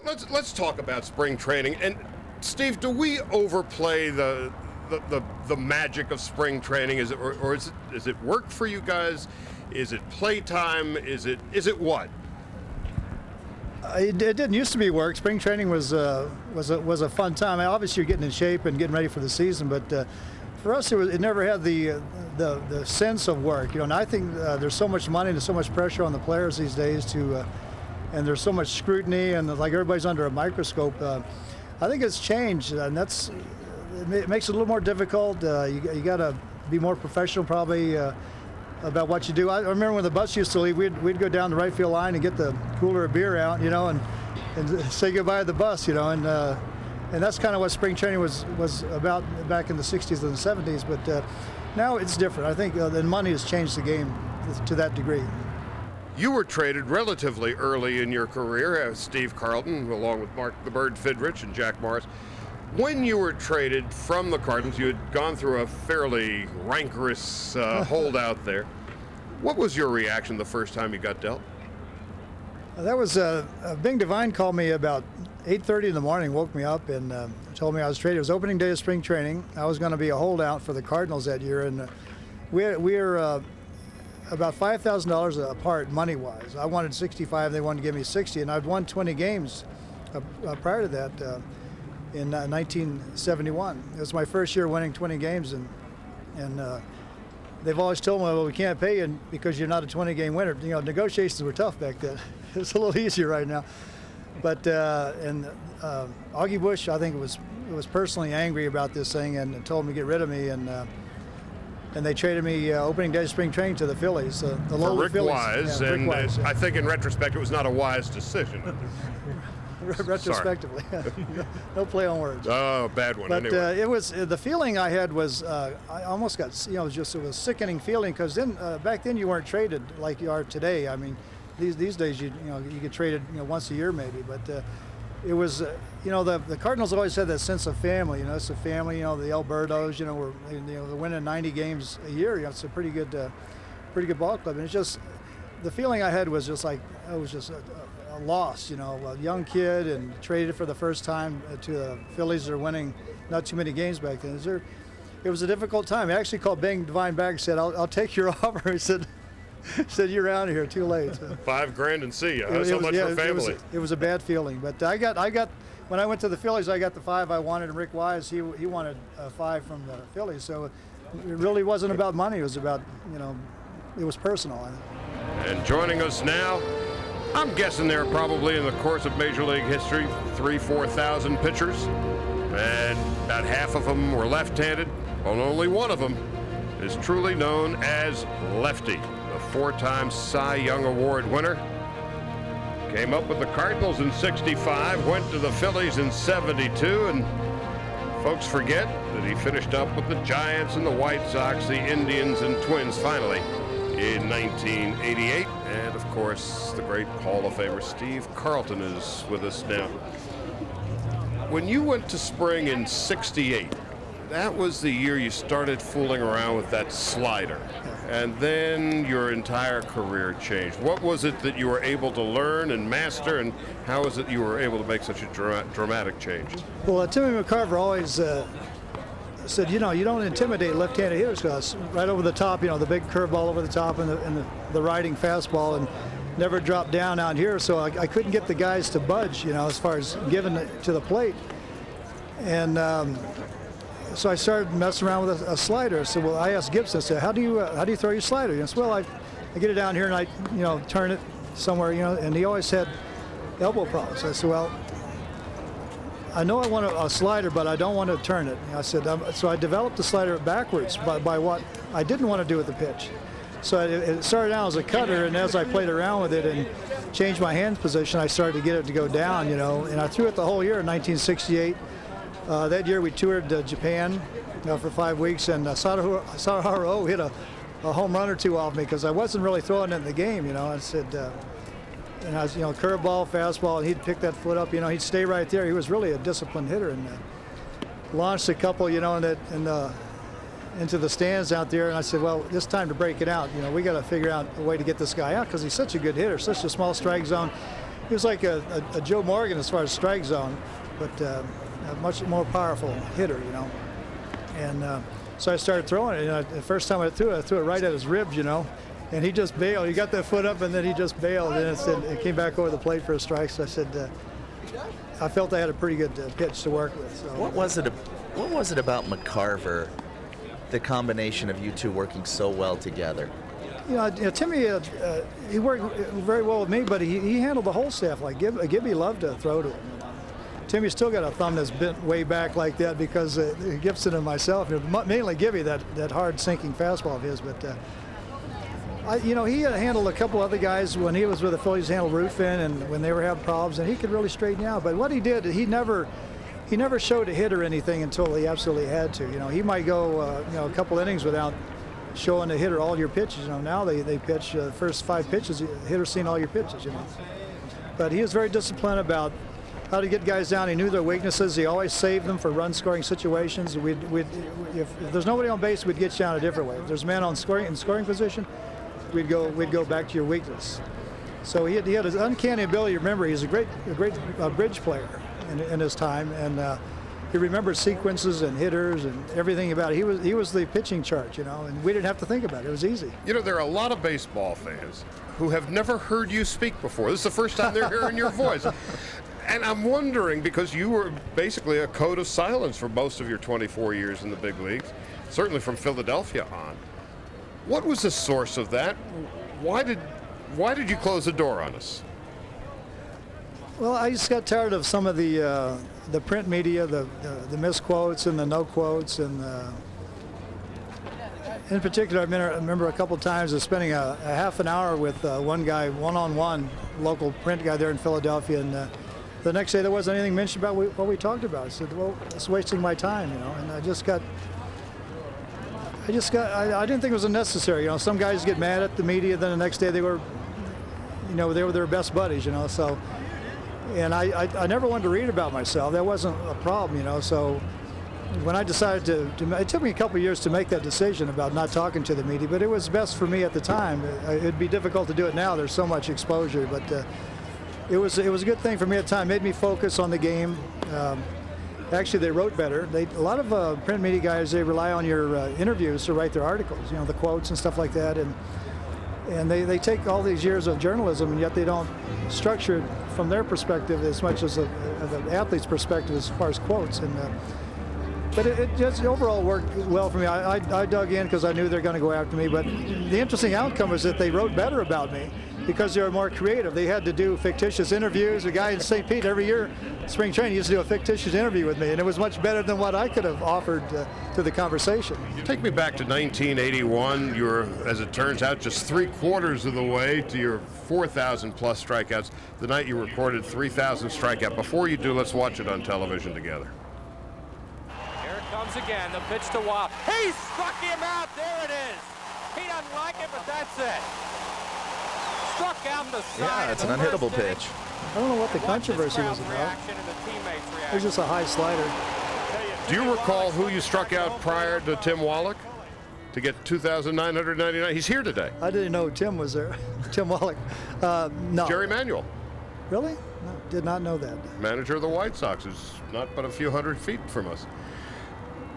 Let's talk about spring training. And Steve, do we overplay the magic of spring training? Is it work for you guys? Is it playtime? Is it what? It didn't used to be work. Spring training was a fun time. Obviously, you're getting in shape and getting ready for the season, but for us, it never had the sense of work. And I think there's so much money and so much pressure on the players these days and there's so much scrutiny, and like everybody's under a microscope. I think it's changed, and it makes it a little more difficult. You got to be more professional, probably, about what you do. I remember when the bus used to leave, we'd go down the right field line and get the cooler of beer out, and say goodbye to the bus, and that's kind of what spring training was about back in the 60s and the 70s. But now it's different. I think the money has changed the game to that degree. You were traded relatively early in your career as Steve Carlton, along with Mark the Bird Fidrich and Jack Morris. When you were traded from the Cardinals, you had gone through a fairly rancorous holdout there. What was your reaction the first time you got dealt? That was Bing Devine called me about 8:30 in the morning, woke me up, and told me I was traded. It was opening day of spring training. I was going to be a holdout for the Cardinals that year, and we're about $5,000 apart money-wise. I wanted 65, they wanted to give me 60, and I'd won 20 games prior to that in 1971. It was my first year winning 20 games, and they've always told me, well, we can't pay you because you're not a 20-game winner. Negotiations were tough back then. It's a little easier right now. But Augie Bush, I think, was personally angry about this thing and told me to get rid of me, and they traded me opening day of spring training to the Phillies, the lowly Phillies. Wise, yeah, and Rick Wise, yeah. I think in retrospect it was not a wise decision. Retrospectively, no play on words. Oh, bad one. But anyway. it was the feeling I had was I almost got it was a sickening feeling, because then back then you weren't traded like you are today. I mean, these days you get traded once a year maybe, but it was the Cardinals always had that sense of family. It's a family. The Albertos, they're winning 90 games a year. It's a pretty good ball club. And it's just the feeling I had was just like I was just a loss. A young kid and traded for the first time to the Phillies. They're winning not too many games back then. It was a difficult time. I actually called Bing Devine back and said, "I'll take your offer." He said, "You're out of here too late." So, $5,000 and see ya. So much for family. It was a bad feeling, but I got when I went to the Phillies, I got the 5 I wanted, and Rick Wise, he wanted 5 from the Phillies. So it really wasn't about money. It was about it was personal. And joining us now, I'm guessing there are probably in the course of Major League history 3,000-4,000 pitchers, and about half of them were left-handed. Well, only one of them is truly known as Lefty. The 4-time Cy Young Award winner. Came up with the Cardinals in '65, went to the Phillies in '72, and folks forget that he finished up with the Giants and the White Sox, the Indians and Twins finally in 1988. And of course, the great Hall of Famer Steve Carlton is with us now. When you went to spring in '68, that was the year you started fooling around with that slider. And then your entire career changed. What was it that you were able to learn and master, and how is it you were able to make such a dramatic change? Well, Timmy McCarver always said, you don't intimidate left-handed hitters, because right over the top, the big curveball over the top and the riding fastball, and never dropped down out here. So I couldn't get the guys to budge, as far as giving it to the plate. And so I started messing around with a slider. So I asked Gibson, I said, how do you throw your slider? He said, well, I get it down here and I turn it somewhere, and he always had elbow problems. I said, well, I know I want a slider, but I don't want to turn it. I said, so I developed the slider backwards by what I didn't want to do with the pitch. So it started out as a cutter, and as I played around with it and changed my hand position, I started to get it to go down, and I threw it the whole year in 1968. That year we toured Japan for 5 weeks, and Sadaharu hit a home run or two off me because I wasn't really throwing it in the game. I said, and I was, curveball, fastball, and he'd pick that foot up. He'd stay right there. He was really a disciplined hitter, and launched a couple, into the stands out there. And I said, well, it's time to break it out. We got to figure out a way to get this guy out because he's such a good hitter, such a small strike zone. he was like a Joe Morgan as far as strike zone, but a much more powerful hitter, you know. And so I started throwing it. You know, the first time I threw it right at his ribs, you know, and he just bailed. He got that foot up, and then he just bailed, and it came back over the plate for a strike. So I said, I felt I had a pretty good pitch to work with. So. What was it about McCarver, the combination of you two working so well together? You know, Timmy, he worked very well with me, but he handled the whole staff. Like Gibby loved to throw to him. Timmy's still got a thumb that's bent way back like that because Gibson and myself, mainly Gibby, that hard sinking fastball of his. But you know, he had handled a couple other guys when he was with the Phillies, handled Rufin, and when they were having problems, and he could really straighten out. But what he did, he never showed a hitter anything until he absolutely had to. You know, he might go you know, a couple innings without showing the hitter all your pitches. You know, now they pitch the first 5 pitches, the hitter's seen all your pitches. You know, but he was very disciplined about how to get guys down. He knew their weaknesses. He always saved them for run-scoring situations. If there's nobody on base, we'd get you down a different way. If there's a man in scoring position, we'd go back to your weakness. So he had his uncanny ability. Remember, he's a great bridge player in his time, and he remembered sequences and hitters and everything about it. He was the pitching chart, you know, and we didn't have to think about it. It was easy. You know, there are a lot of baseball fans who have never heard you speak before. This is the first time they're hearing your voice. And I'm wondering, because you were basically a code of silence for most of your 24 years in the big leagues, certainly from Philadelphia on. What was the source of that? Why did you close the door on us? Well, I just got tired of some of the print media, the misquotes and the no quotes, and in particular, I remember a couple times of spending a half an hour with one guy, one-on-one, local print guy there in Philadelphia, and the next day there wasn't anything mentioned about what we talked about. I said, well, it's wasting my time, you know, and I didn't think it was unnecessary. You know, some guys get mad at the media, then the next day they were their best buddies, you know, so. And I never wanted to read about myself. That wasn't a problem, you know. So when I decided to it took me a couple of years to make that decision about not talking to the media, but it was best for me at the time. It'd be difficult to do it now. There's so much exposure, but it was a good thing for me at the time. It made me focus on the game. Actually, they wrote better. A lot of print media guys, they rely on your interviews to write their articles, you know, the quotes and stuff like that, and they take all these years of journalism, and yet they don't structure it from their perspective as much as the athlete's perspective as far as quotes. But it just overall worked well for me. I dug in because I knew they're going to go after me. But the interesting outcome was that they wrote better about me because they were more creative. They had to do fictitious interviews. A guy in St. Pete every year, spring training, used to do a fictitious interview with me, and it was much better than what I could have offered to the conversation. Take me back to 1981. You were, as it turns out, just 3/4 of the way to your 4,000 plus strikeouts. The night you recorded 3,000 strikeout. Before you do, let's watch it on television together. Here it comes again, the pitch to Watt. He struck him out, there it is. He doesn't like it, but that's it. Struck out the side. Yeah, it's an unhittable pitch. I don't know what the controversy was about. It was just a high slider. Do you recall who you struck out prior to Tim Wallach to get 2,999? He's here today. I didn't know Tim was there. Tim Wallach. No. Jerry Manuel. Really? No, did not know that. Manager of the White Sox, who's not but a few hundred feet from us.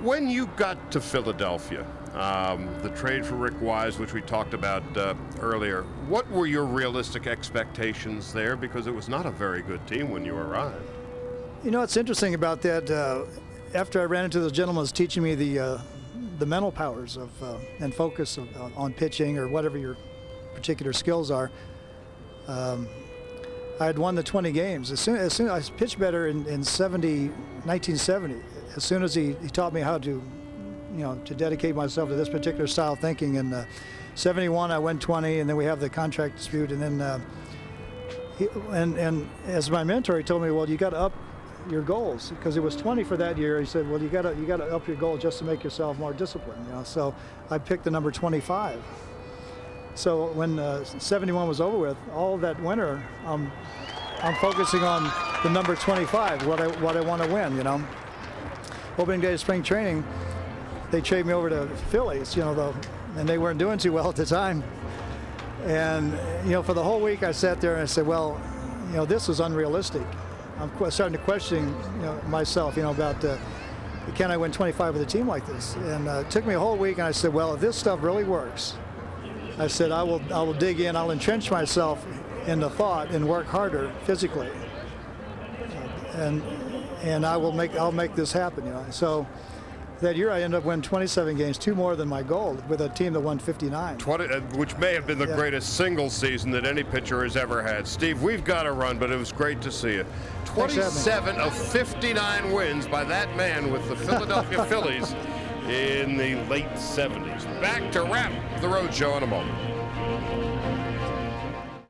When you got to Philadelphia, the trade for Rick Wise, which we talked about earlier, what were your realistic expectations there? Because it was not a very good team when you arrived. You know, what's interesting about that, after I ran into those gentlemen was teaching me the mental powers of and focus on pitching or whatever your particular skills are. I had won the 20 games. As soon I pitched better in 1970. As soon as he taught me how to, to dedicate myself to this particular style of thinking. In 71, I went 20, and then we have the contract dispute, and then and as my mentor, he told me, well, you got to up your goals, because it was 20 for that year. He said, well, you got to up your goal just to make yourself more disciplined. So I picked the number 25. So when 71 was over with, all that winter, I'm focusing on the number 25, what I want to win. Opening day of spring training, they traded me over to Phillies, and they weren't doing too well at the time. And for the whole week I sat there and I said, well, this is unrealistic. I'm starting to question, myself, about can I win 25 with a team like this? And it took me a whole week, and I said, well, if this stuff really works, I said I will dig in, I'll entrench myself in the thought and work harder physically, and I'll make this happen. So that year I ended up winning 27 games, 2 more than my goal, with a team that won 59. 20, which may have been the greatest single season that any pitcher has ever had. Steve, we've got to run, but it was great to see you. 27 of 59 wins by that man with the Philadelphia Phillies in the late 70s. Back to wrap the Road Show in a moment.